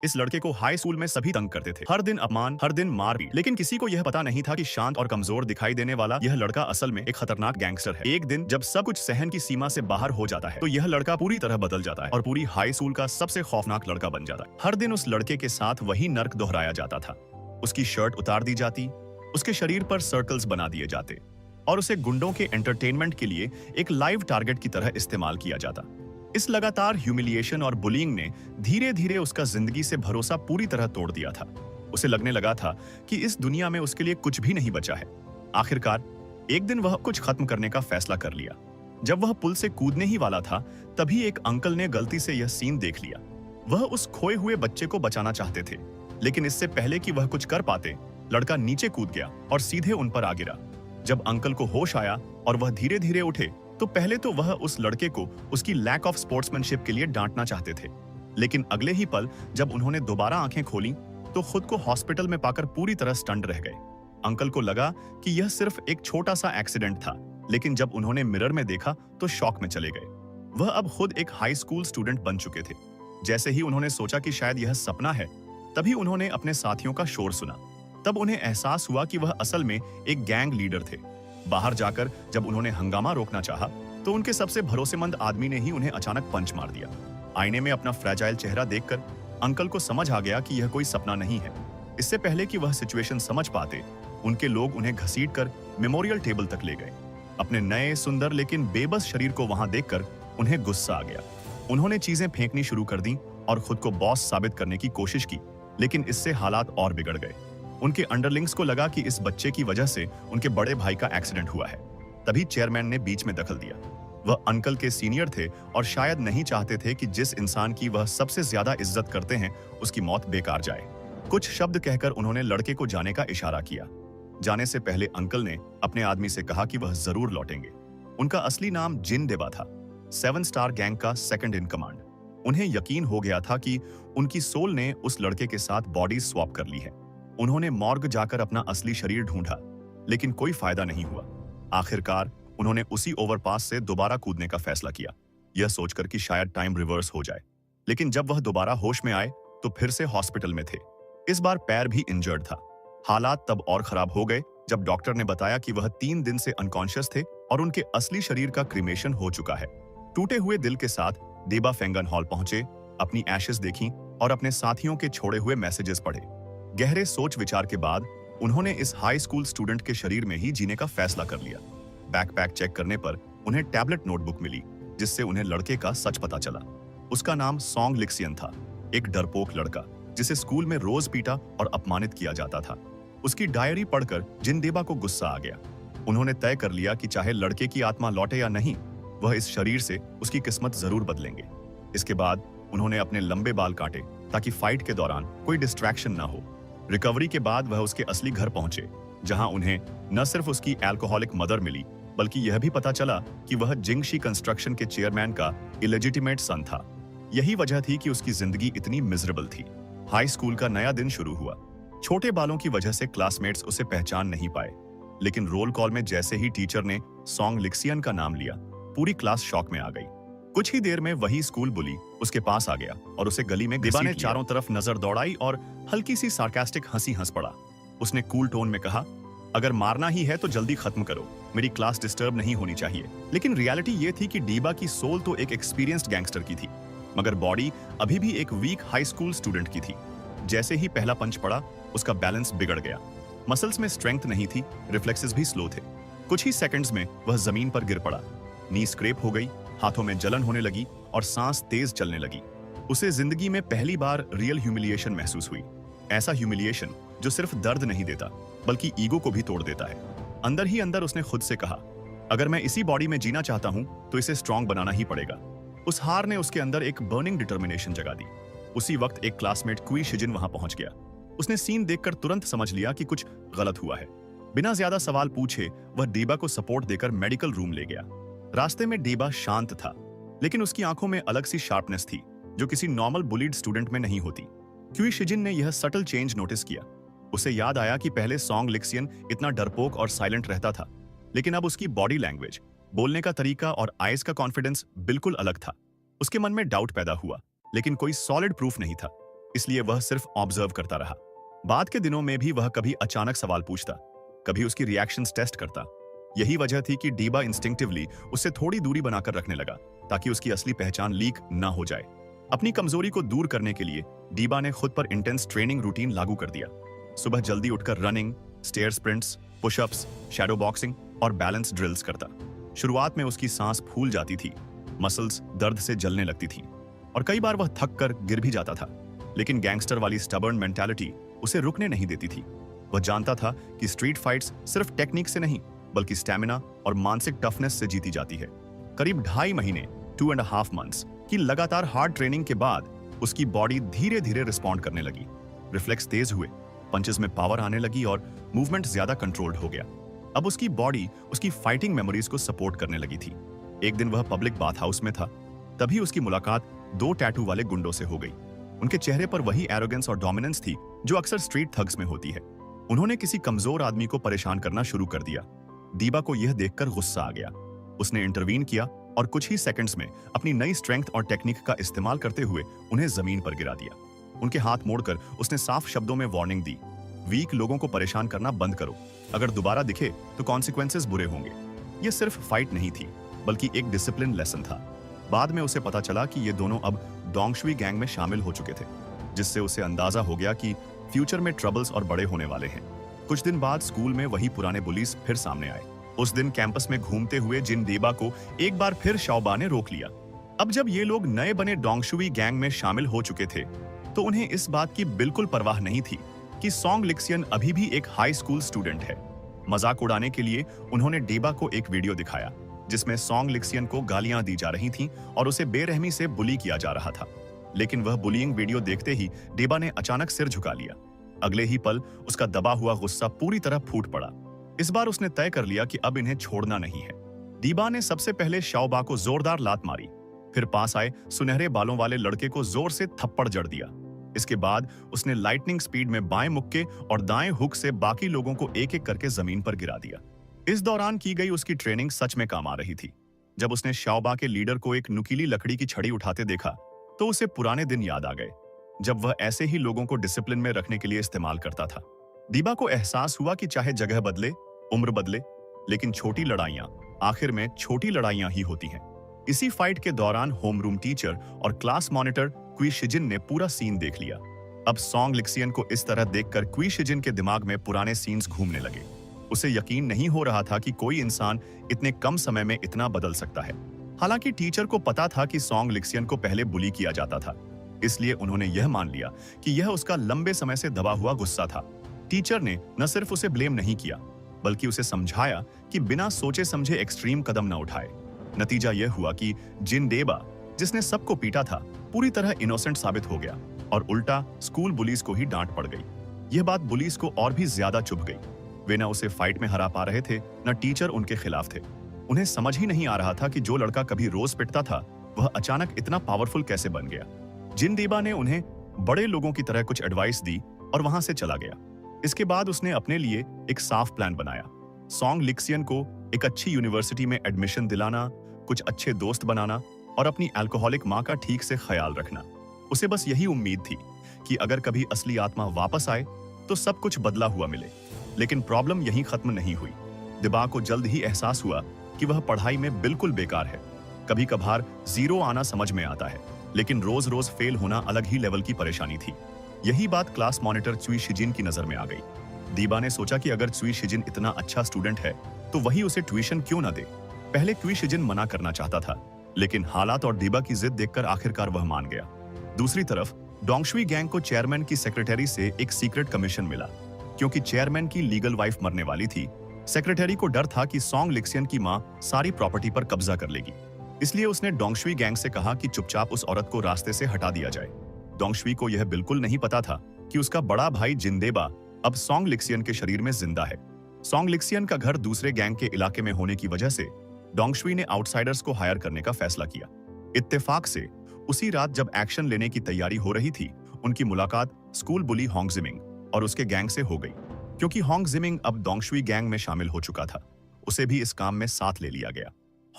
इस लड़के को हाई स्कूल में सभी तंग करते थे। हर दिन अपमान, हर दिन मार भी। लेकिन किसी को यह पता नहीं था कि शांत और कमजोर दिखाई देने वाला यह लड़का असल में एक खतरनाक गैंगस्टर है। एक दिन जब सब कुछ सहन की सीमा से बाहर हो जाता है तो यह लड़का पूरी तरह बदल जाता है और पूरी हाई स्कूल का सबसे खौफनाक लड़का बन जाता है। हर दिन उस लड़के के साथ वही नर्क दोहराया जाता था। उसकी शर्ट उतार दी जाती, उसके शरीर पर सर्कल्स बना दिए जाते और उसे गुंडों के एंटरटेनमेंट के लिए एक लाइव टारगेट की तरह इस्तेमाल किया जाता। इस लगातार ह्यूमिलिएशन और बुलिंग ने धीरे धीरे उसका जिंदगी से भरोसा पूरी तरह तोड़ दिया था। उसे लगने लगा था कि इस दुनिया में उसके लिए कुछ भी नहीं बचा है। आखिरकार एक दिन वह कुछ खत्म करने का फैसला कर लिया। जब वह पुल से कूदने ही वाला था तभी एक अंकल ने गलती से यह सीन देख लिया। वह उस खोए हुए बच्चे को बचाना चाहते थे, लेकिन इससे पहले कि वह कुछ कर पाते, लड़का नीचे कूद गया और सीधे उन पर आ गिरा। जब अंकल को होश आया और वह धीरे धीरे उठे तो पहले तो वह उस लड़के को उसकी लैक ऑफ स्पोर्ट्समैनशिप के लिए डांटना चाहते थे, लेकिन अगले ही पल जब उन्होंने दोबारा आंखें खोली तो खुद को हॉस्पिटल में पाकर पूरी तरह स्टंट रह गए। अंकल को लगा कि यह सिर्फ एक छोटा सा एक्सीडेंट था, लेकिन जब उन्होंने मिरर में देखा तो शॉक में चले गए। वह अब खुद एक हाई स्कूल स्टूडेंट बन चुके थे। जैसे ही उन्होंने सोचा कि शायद यह सपना है, तभी उन्होंने अपने साथियों का शोर सुना। तब उन्हें एहसास हुआ कि वह असल में एक गैंग लीडर थे। बाहर जाकर जब उन्होंने हंगामा रोकना चाहा तो उनके सबसे भरोसेमंद आदमी ने ही उन्हें अचानक पंच मार दिया। आईने में अपना फ्रैजाइल चेहरा देखकर अंकल को समझ आ गया कि यह कोई सपना नहीं है। इससे पहले कि वह सिचुएशन समझ पाते, उनके लोग उन्हें घसीटकर मेमोरियल टेबल तक ले गए। अपने नए सुंदर लेकिन बेबस शरीर को वहां देखकर उन्हें गुस्सा आ गया। उन्होंने चीजें फेंकनी शुरू कर दी और खुद को बॉस साबित करने की कोशिश की, लेकिन इससे हालात और बिगड़ गए। उनके अंडरलिंग्स को लगा कि इस बच्चे की वजह से उनके बड़े भाई का एक्सीडेंट हुआ है। तभी चेयरमैन ने बीच में दखल दिया। वह अंकल के सीनियर थे और शायद नहीं चाहते थे कि जिस इंसान की वह सबसे ज्यादा इज्जत करते हैं उसकी मौत बेकार जाए। कुछ शब्द कहकर उन्होंने लड़के को जाने का इशारा किया। जाने से पहले अंकल ने अपने आदमी से कहा कि वह जरूर लौटेंगे। उनका असली नाम जिन देबा था, 7 स्टार गैंग का सेकंड इन कमांड। उन्हें यकीन हो गया था कि उनकी सोल ने उस लड़के के साथ बॉडी स्वैप कर ली है। उन्होंने मॉर्ग जाकर अपना असली शरीर ढूंढा, लेकिन कोई फायदा नहीं हुआ। आखिरकार उन्होंने उसी ओवरपास से दोबारा कूदने का फैसला किया, यह सोचकर कि शायद टाइम रिवर्स हो जाए। लेकिन जब वह दोबारा होश में आए तो फिर से हॉस्पिटल में थे। इस बार पैर भी इंजर्ड था। हालात तब और खराब हो गए जब डॉक्टर ने बताया कि वह 3 दिन से अनकॉन्शियस थे और उनके असली शरीर का क्रीमेशन हो चुका है। टूटे हुए दिल के साथ देबा फेंगन हॉल पहुंचे, अपनी एशेस देखी और अपने साथियों के छोड़े हुए मैसेजेस पढ़े। गहरे सोच विचार के बाद उन्होंने इस हाई स्कूल स्टूडेंट के शरीर में ही जीने का फैसला कर लिया। बैकपैक चेक करने पर उन्हें टैबलेट नोटबुक मिली, जिससे उन्हें लड़के का सच पता चला। उसका नाम सॉन्ग लिक्सियन था, एक डरपोक लड़का जिसे स्कूल में रोज पीटा और अपमानित किया जाता था। उसकी डायरी पढ़कर जिनदेबा को गुस्सा आ गया। उन्होंने तय कर लिया कि चाहे लड़के की आत्मा लौटे या नहीं, वह इस शरीर से उसकी किस्मत जरूर बदलेंगे। इसके बाद उन्होंने अपने लंबे बाल काटे ताकि फाइट के दौरान कोई डिस्ट्रैक्शन ना हो। रिकवरी के बाद वह उसके असली घर पहुंचे, जहां उन्हें न सिर्फ उसकी अल्कोहलिक मदर मिली, बल्कि यह भी पता चला कि वह जिंगशी कंस्ट्रक्शन के चेयरमैन का इलेजिटिमेट सन था। यही वजह थी कि उसकी जिंदगी इतनी मिजरेबल थी। हाई स्कूल का नया दिन शुरू हुआ। छोटे बालों की वजह से क्लासमेट्स उसे पहचान नहीं पाए, लेकिन रोल कॉल में जैसे ही टीचर ने सॉन्ग लिक्सियन का नाम लिया, पूरी क्लास शॉक में आ गई। कुछ ही देर में वही स्कूल बुली उसके पास आ गया और उसे गली में देबा ने चारों तरफ नजर दौड़ाई और हल्की सी सार्कास्टिक हंसी हंस पड़ा। उसने कूल टोन में कहा, अगर मारना ही है तो जल्दी खत्म करो, मेरी क्लास डिस्टर्ब नहीं होनी चाहिए। लेकिन रियलिटी ये थी कि डीबा की सोल तो एक एक्सपीरियंस्ड गैंगस्टर की थी, मगर बॉडी अभी भी एक वीक हाई स्कूल स्टूडेंट की थी। जैसे ही पहला पंच पड़ा, उसका बैलेंस बिगड़ गया। मसल्स में स्ट्रेंथ नहीं थी, रिफ्लेक्सेस भी स्लो थे। कुछ ही सेकंड्स में वह जमीन पर गिर पड़ा। नी स्क्रैप हो गई, हाथों में जलन होने लगी और सांस तेज चलने लगी। उसे जिंदगी में पहली बार रियल ह्यूमिलिएशन महसूस हुई। ऐसा ह्यूमिलिएशन जो सिर्फ दर्द नहीं देता, बल्कि ईगो को भी तोड़ देता है। अंदर ही अंदर उसने खुद से कहा, अगर मैं इसी बॉडी में जीना चाहता हूं तो इसे स्ट्रांग बनाना ही पड़ेगा। उस हार ने उसके अंदर एक बर्निंग डिटर्मिनेशन जगा दी। उसी वक्त एक क्लासमेट क्वी शिजिन वहां पहुंच गया। उसने सीन देखकर तुरंत समझ लिया कि कुछ गलत हुआ है। बिना ज्यादा सवाल पूछे वह डीबा को सपोर्ट देकर मेडिकल रूम ले गया। रास्ते में डीबा शांत था, लेकिन उसकी आंखों में अलग सी शार्पनेस थी जो किसी नॉर्मल बुलीड स्टूडेंट में नहीं होती। क्वी शिजिन ने यह सटल चेंज नोटिस किया। उसे याद आया कि पहले सॉन्ग लिक्सियन इतना डरपोक और साइलेंट रहता था, लेकिन अब उसकी बॉडी लैंग्वेज, बोलने का तरीका और आईज का कॉन्फिडेंस बिल्कुल अलग था। उसके मन में डाउट पैदा हुआ, लेकिन कोई सॉलिड प्रूफ नहीं था। इसलिए वह सिर्फ ऑब्जर्व करता रहा। बाद के दिनों में भी वह कभी अचानक सवाल पूछता, कभी उसकी रिएक्शंस टेस्ट करता। यही वजह थी कि डीबा इंस्टिंक्टिवली उससे थोड़ी दूरी बनाकर रखने लगा, ताकि उसकी असली पहचान लीक ना हो जाए। अपनी कमजोरी को दूर करने के लिए डीबा ने खुद पर इंटेंस ट्रेनिंग रूटीन लागू कर दिया। सुबह जल्दी उठकर running, stair sprints, pushups, shadow boxing और बैलेंस ड्रिल्स करता। शुरुआत में उसकी सांस फूल जाती थी, मसल्स दर्द से जलने लगती थी और कई बार वह थक कर गिर भी जाता था। लेकिन गैंगस्टर वाली स्टबर्न मेंटालिटी उसे रुकने नहीं देती थी। वह जानता था कि स्ट्रीट फाइट्स सिर्फ टेक्निक से नहीं, बल्कि स्टैमिना और मानसिक टफनेस से जीती जाती है। करीब 2.5 महीने 2.5 months की लगातार हार्ड ट्रेनिंग के बाद उसकी बॉडी धीरे धीरे रिस्पॉन्ड करने लगी। रिफ्लेक्स तेज हुए, पंचेस में पावर आने लगी और मूवमेंट ज्यादा कंट्रोल्ड हो गया। अब उसकी बॉडी उसकी फाइटिंग मेमोरीज को सपोर्ट करने लगी थी। एक दिन वह पब्लिक बाथ हाउस में था, तभी उसकी मुलाकात 2 टैटू वाले गुंडों से हो गई। उनके चेहरे पर वही एरोगेंस और डोमिनेंस थी जो अक्सर स्ट्रीट थग्स में होती है। उन्होंने किसी कमजोर आदमी को परेशान करना शुरू कर दिया। दीबा को यह देखकर गुस्सा आ गया। उसने इंटरवीन किया और कुछ ही सेकंड्स में अपनी नई स्ट्रेंथ और टेक्निक का इस्तेमाल करते हुए उन्हें जमीन पर गिरा दिया। उनके हाथ मोड़कर उसने साफ शब्दों में वार्निंग दी, वीक लोगों को परेशान करना बंद करो, अगर दोबारा दिखे तो कॉन्सिक्वेंसेस बुरे होंगे। यह सिर्फ फाइट नहीं थी, बल्कि एक डिसिप्लिन लेसन था। बाद में उसे पता चला कि ये दोनों अब डोंगशुई गैंग में शामिल हो चुके थे, जिससे उसे अंदाजा हो गया कि फ्यूचर में ट्रबल्स और बड़े होने वाले हैं। कुछ दिन बाद स्कूल में वही पुराने बुलीज फिर सामने आए। उस दिन कैंपस में घूमते हुए जिन देबा को एक बार फिर शाओबा ने रोक लिया। अब जब ये लोग नए बने डोंगशुई गैंग में शामिल हो चुके थे, तो उन्हें इस बात की बिल्कुल परवाह नहीं थी कि सोंग लिक्सियन अभी भी एक हाई स्कूल स्टूडेंट है। मजाक उड़ाने के लिए उन्होंने डेबा को एक वीडियो दिखाया, जिसमें सोंग लिक्सियन को गालियां दी जा रही थीं और उसे बेरहमी से बुली किया जा रहा था। लेकिन वह बुलिंग वीडियो देखते ही डेबा ने अचानक सिर झुका लिया। अगले ही पल उसका दबा हुआ गुस्सा पूरी तरह फूट पड़ा। इस बार उसने तय कर लिया कि अब इन्हें छोड़ना नहीं है। डीबा ने सबसे पहले शाओबा को जोरदार लात मारी, फिर पास आए सुनहरे बालों वाले लड़के को जोर से थप्पड़ जड़ दिया। इसके बाद उसने लाइटनिंग स्पीड में बाएं मुक्के और दाएं हुक से बाकी लोगों को एक एक करके जमीन पर गिरा दिया। इस दौरान की गई उसकी ट्रेनिंग सच में काम आ रही थी। जब उसने शाओबा के लीडर को एक नुकीली लकड़ी की छड़ी उठाते देखा, तो उसे पुराने दिन याद आ गए, जब वह ऐसे ही लोगों को डिसिप्लिन में रखने के लिए इस्तेमाल करता था। डीबा को एहसास हुआ कि चाहे जगह बदले, उम्र बदले, लेकिन छोटी लड़ाइयां आखिर में छोटी लड़ाइयां ही होती हैं। इसी फाइट के दौरान होमरूम टीचर और क्लास मॉनिटर क्वी शिजिन ने पूरा सीन देख लिया। अब सोंग लिक्सियन को इस तरह देखकर क्वी शिजिन के दिमाग में पुराने सीन्स घूमने लगे। उसे यकीन नहीं हो रहा था कि कोई इंसान इतने कम समय में इतना बदल सकता है। हालांकि टीचर को पता था कि सोंग लिक्सियन को पहले बुली किया जाता था, इसलिए उन्होंने यह मान लिया कि यह उसका लंबे समय से दबा हुआ गुस्सा था। टीचर ने न सिर्फ उसे ब्लेम नहीं किया, बल्कि उसे समझाया कि बिना सोचे समझे एक्सट्रीम कदम न उठाए। नतीजा यह हुआ कि जिन डेबा, जिसने सबको पीटा था, पूरी तरह इनोसेंट साबित हो गया और उल्टा स्कूल बुलीज को ही डांट पड़ गई। यह बात बुलीज को और भी ज्यादा चुभ गई। वे न उसे फाइट में हरा पा रहे थे, न टीचर उनके खिलाफ थे। उन्हें समझ ही नहीं आ रहा था कि जो लड़का कभी रोज पिटता था, वह अचानक इतना पावरफुल कैसे बन गया। जिन देबा ने उन्हें बड़े लोगों की तरह कुछ एडवाइस दी और वहां से चला गया। इसके बाद उसने अपने लिए एक साफ प्लान बनाया। सोंग लिक्सियन को एक अच्छी यूनिवर्सिटी में एडमिशन दिलाना, कुछ अच्छे दोस्त बनाना और अपनी अल्कोहलिक माँ का ठीक से ख्याल रखना। उसे बस यही उम्मीद थी कि अगर कभी असली आत्मा वापस आए तो सब कुछ बदला हुआ मिले। लेकिन प्रॉब्लम यहीं खत्म नहीं हुई। दिबा को जल्द ही एहसास हुआ कि वह पढ़ाई में बिल्कुल बेकार है। कभी कभार जीरो आना समझ में आता है, लेकिन रोज रोज फेल होना अलग ही लेवल की परेशानी थी। यही बात क्लास मॉनिटर चुई शिजिन की नजर में आ गई। दीबा ने सोचा कि अगर चुई शिजिन इतना अच्छा स्टूडेंट है, तो वही उसे ट्यूशन क्यों न दे। पहले क्वी शिजिन मना करना चाहता था, लेकिन हालात और दीबा की जिद देखकर आखिरकार वह मान गया। दूसरी तरफ डोंगशुई गैंग को चेयरमैन की सेक्रेटरी से एक सीक्रेट कमीशन मिला। क्योंकि चेयरमैन की लीगल वाइफ मरने वाली थी, सेक्रेटरी को डर था कि सोंग लिक्सियन की मां सारी प्रॉपर्टी पर कब्जा कर लेगी। इसलिए उसने डोंगशुई गैंग से कहा कि चुपचाप उस औरत को रास्ते से हटा दिया जाए। डोंगशुई को यह बिल्कुल नहीं पता था कि उसका बड़ा भाई जिनदेबा अब सोंग लिक्सियन के शरीर में जिंदा है। सोंग लिक्सियन का घर दूसरे गैंग के इलाके में होने की वजह से डोंगशुई ने आउटसाइडर्स को हायर करने का फैसला किया। इत्तेफाक से उसी रात जब एक्शन लेने की तैयारी हो रही थी, उनकी मुलाकात स्कूल बुली होंग जिमिंग और उसके गैंग से हो गई। क्योंकि होंग जिमिंग अब डोंगशुई गैंग में शामिल हो चुका था, उसे भी इस काम में साथ ले लिया गया।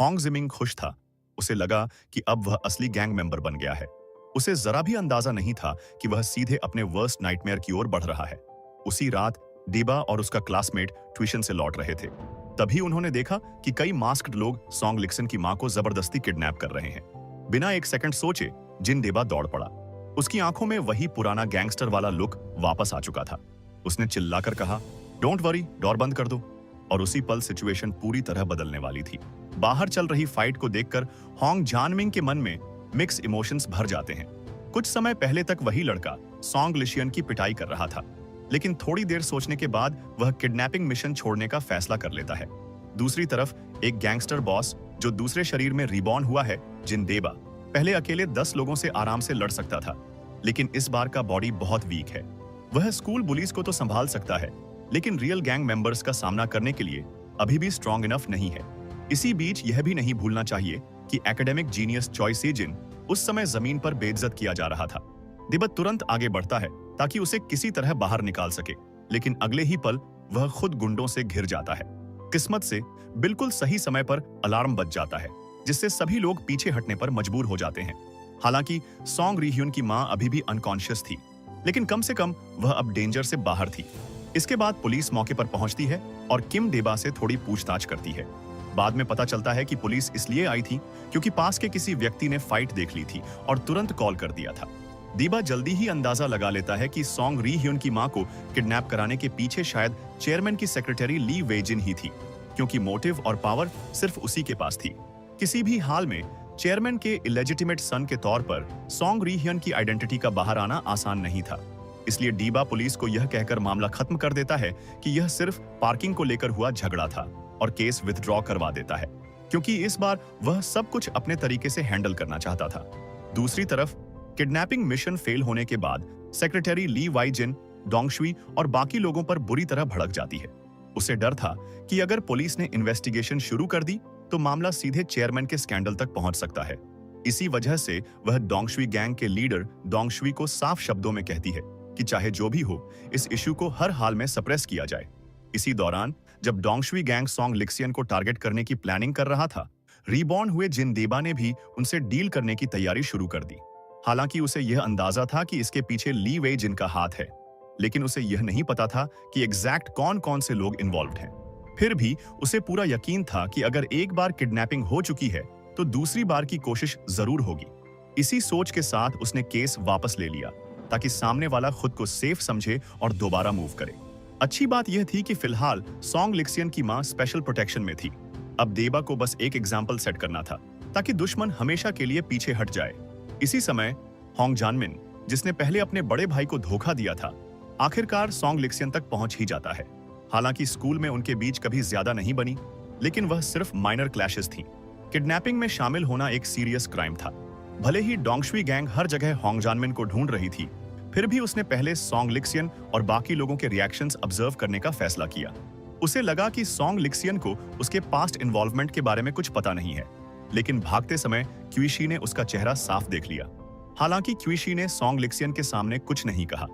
होंग जिमिंग खुश था। उसे लगा कि अब वह असली गैंग मेंबर बन गया है। उसे जरा भी अंदाजा नहीं था कि वह सीधे अपने वर्स्ट नाइटमेयर की ओर बढ़ रहा है। उसी रात डीबा और उसका क्लासमेट ट्यूशन से लौट रहे थे। तभी उन्होंने देखा कि कई मास्क्ड लोग सॉन्ग लिक्सन की मां को जबरदस्ती किडनैप कर रहे हैं। बिना एक सेकंड सोचे जिन डेबा दौड़ पड़ा। उसकी आंखों में वही पुराना गैंगस्टर वाला लुक वापस आ चुका था। उसने चिल्लाकर कहा, डोंट वरी, डोर बंद कर दो। और उसी पल सिचुएशन पूरी तरह बदलने वाली थी। बाहर चल रही फाइट को देखकर होंग जानमिंग के मन में मिक्स इमोशंस भर जाते हैं। कुछ समय पहले तक वही लड़का सॉन्ग लिशियन की पिटाई कर रहा था, लेकिन थोड़ी देर सोचने के बाद वह किडनैपिंग मिशन छोड़ने का फैसला कर लेता है। दूसरी तरफ एक गैंगस्टर बॉस जो दूसरे शरीर में रिबॉर्न हुआ है, जिन देबा, पहले अकेले 10 लोगों से आराम से लड़ सकता था, लेकिन इस बार का बॉडी बहुत वीक है। वह स्कूल बुलीज को तो संभाल सकता है, लेकिन रियल गैंग मेंबर्स का सामना करने के लिए अभी भी स्ट्रॉन्ग इनफ नहीं है। इसी बीच यह भी नहीं भूलना चाहिए कि एकेडमिक जीनियस चॉय सेजिन उस समय जमीन पर बेइज्जत किया जा रहा था। दिबत तुरंत आगे बढ़ता है ताकि उसे किसी तरह बाहर निकाल सके, लेकिन अगले ही पल वह खुद गुंडों से घिर जाता है। किस्मत से बिल्कुल सही समय पर अलार्म बज जाता है, जिससे सभी लोग पीछे हटने पर मजबूर हो जाते हैं। हालांकि सॉन्ग रीह्यून की मां अभी भी अनकॉन्शियस थी, लेकिन कम से कम वह अब डेंजर से बाहर थी। इसके बाद पुलिस मौके पर पहुंचती है और किम डेबा से थोड़ी पूछताछ करती है। बाद में पता चलता है कि पुलिस इसलिए आई थी क्योंकि पास के किसी व्यक्ति ने फाइट देख ली थी और तुरंत कॉल कर दिया था। दीबा जल्दी ही अंदाजा लगा लेता है कि सॉन्ग रीह्यून की मां को किडनैप कराने के पीछे शायद चेयरमैन की सेक्रेटरी ली वेजिन ही थी, क्योंकि मोटिव और पावर सिर्फ उसी के पास थी। किसी भी हाल में चेयरमैन के इलेजिटिमेट सन के तौर पर सॉन्ग रीह्यून की आइडेंटिटी का बाहर आना आसान नहीं था। इसलिए डीबा पुलिस को यह कहकर मामला खत्म कर देता है कि यह सिर्फ पार्किंग को लेकर हुआ झगड़ा था और केस विथड्रॉ करवा देता है, क्योंकि इस बार वह सब कुछ अपने तरीके से हैंडल करना चाहता था। दूसरी तरफ किडनैपिंग मिशन फेल होने के बाद सेक्रेटरी ली वाइजिन, डोंगशुई और बाकी लोगों पर बुरी तरह भड़क जाती है। उसे डर था कि अगर पुलिस ने इन्वेस्टिगेशन शुरू कर दी तो मामला सीधे चेयरमैन के स्कैंडल तक पहुंच सकता है। इसी वजह से वह डोंगशुई गैंग के लीडर डोंगशुई को साफ शब्दों में कहती है कि चाहे जो भी हो, इस इश्यू को हर हाल में सप्रेस किया जाए। इसी दौरान जब डोंगशुई गैंग सॉन्ग लिक्सियन को टारगेट करने की प्लानिंग कर रहा था, रीबॉर्न हुए जिन देबा ने भी उनसे डील करने की तैयारी शुरू कर दी। हालांकि उसे यह अंदाजा था कि इसके पीछे ली वे जिन का हाथ है, लेकिन उसे यह नहीं पता था कि एग्जैक्ट कौन कौन से लोग इन्वॉल्व्ड हैं। फिर भी उसे पूरा यकीन था कि अगर एक बार किडनैपिंग हो चुकी है तो दूसरी बार की कोशिश जरूर होगी। इसी सोच के साथ उसने केस वापस ले लिया ताकि सामने वाला खुद को सेफ समझे और दोबारा मूव करे। अच्छी बात यह थी कि फिलहाल सॉन्ग लिक्सियन की मां स्पेशल प्रोटेक्शन में थी। अब देबा को बस एक एग्जाम्पल सेट करना था ताकि दुश्मन हमेशा के लिए पीछे हट जाए। इसी समय होंग जानमिन, जिसने पहले अपने बड़े भाई को धोखा दिया था, आखिरकार सॉन्ग लिक्सियन तक पहुंच ही जाता है। हालांकि स्कूल में उनके बीच कभी ज्यादा नहीं बनी, लेकिन वह सिर्फ माइनर क्लैशेस थी। किडनैपिंग में शामिल होना एक सीरियस क्राइम था। भले ही डोंगशुई गैंग हर जगह होंग जानमिन को ढूंढ रही थी, फिर भी उसने पहले सॉन्ग लिक्सियन और बाकी लोगों के रिएक्शंस ऑब्जर्व करने का फैसला किया। उसे लगा कि सॉन्ग लिक्सियन को उसके पास्ट इन्वॉल्वमेंट के बारे में कुछ पता नहीं है, लेकिन भागते समय क्यूशी ने उसका चेहरा साफ देख लिया। हालांकि क्यूशी ने सॉन्ग लिक्सियन के सामने कुछ नहीं कहा,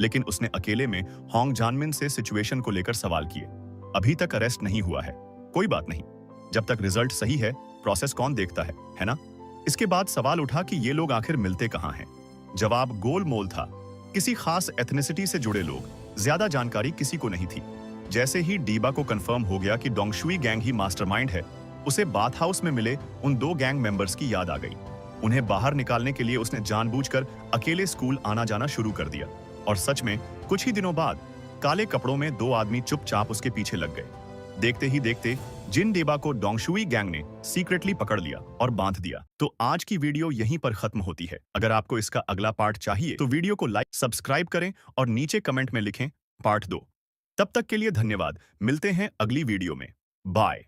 लेकिन उसने अकेले में होंग जानमिन से सिचुएशन को लेकर सवाल किए। अभी तक अरेस्ट नहीं हुआ है, कोई बात नहीं, जब तक रिजल्ट सही है प्रोसेस कौन देखता है ना। इसके बाद सवाल उठा कि ये लोग आखिर मिलते कहां हैं। जवाब गोलमोल था, किसी खास एथनिसिटी से जुड़े लोग। ज्यादा जानकारी किसी को नहीं थी। जैसे ही डीबा को कंफर्म हो गया कि डोंगशुई गैंग ही मास्टरमाइंड है, उसे बाथ हाउस में मिले उन 2 गैंग मेंबर्स की याद आ गई। उन्हें बाहर निकालने के लिए उसने जानबूझकर अकेले स्कूल आना जाना शुरू कर दिया। और सच में कुछ ही दिनों बाद काले कपड़ों में 2 आदमी चुपचाप उसके पीछे लग गए। देखते ही देखते जिन डेबा को डोंगशुई गैंग ने सीक्रेटली पकड़ लिया और बांध दिया। तो आज की वीडियो यहीं पर खत्म होती है। अगर आपको इसका अगला पार्ट चाहिए तो वीडियो को लाइक, सब्सक्राइब करें और नीचे कमेंट में लिखें पार्ट 2। तब तक के लिए धन्यवाद। मिलते हैं अगली वीडियो में। बाय।